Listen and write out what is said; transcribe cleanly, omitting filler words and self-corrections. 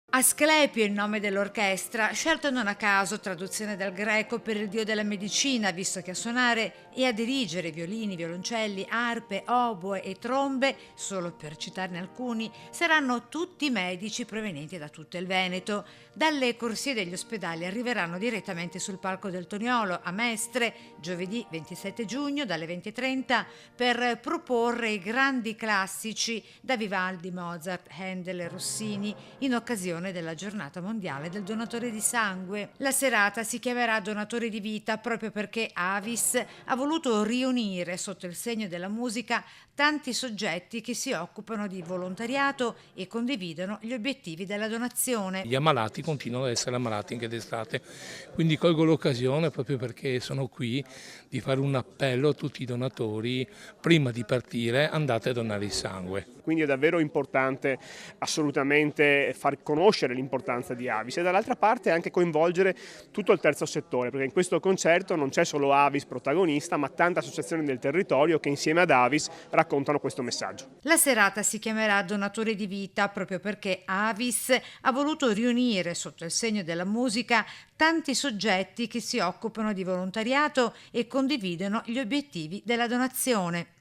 Asclepio è il nome dell'orchestra, scelto non a caso, traduzione dal greco per il dio della medicina, visto che a suonare e a dirigere violini, violoncelli, arpe, oboe e trombe, solo per citarne alcuni, saranno tutti medici provenienti da tutto il Veneto. Dalle corsie degli ospedali arriveranno direttamente sul palco del Toniolo a Mestre, giovedì 27 giugno dalle 20:30, per proporre i grandi classici da Vivaldi, Mozart, Handel e Rossini in occasione della giornata mondiale del donatore di sangue. La serata si chiamerà Donatori di vita proprio perché Avis ha voluto riunire sotto il segno della musica tanti soggetti che si occupano di volontariato e condividono gli obiettivi della donazione. Gli ammalati continuano ad essere ammalati anche d'estate, quindi colgo l'occasione proprio perché sono qui di fare un appello a tutti i donatori: prima di partire andate a donare il sangue. Quindi è davvero importante assolutamente far conoscere l'importanza di Avis e dall'altra parte anche coinvolgere tutto il terzo settore, perché in questo concerto non c'è solo Avis protagonista, ma tante associazioni del territorio che insieme ad Avis raccontano questo messaggio. La serata si chiamerà Donatori di vita proprio perché Avis ha voluto riunire sotto il segno della musica tanti soggetti che si occupano di volontariato e condividono gli obiettivi della donazione.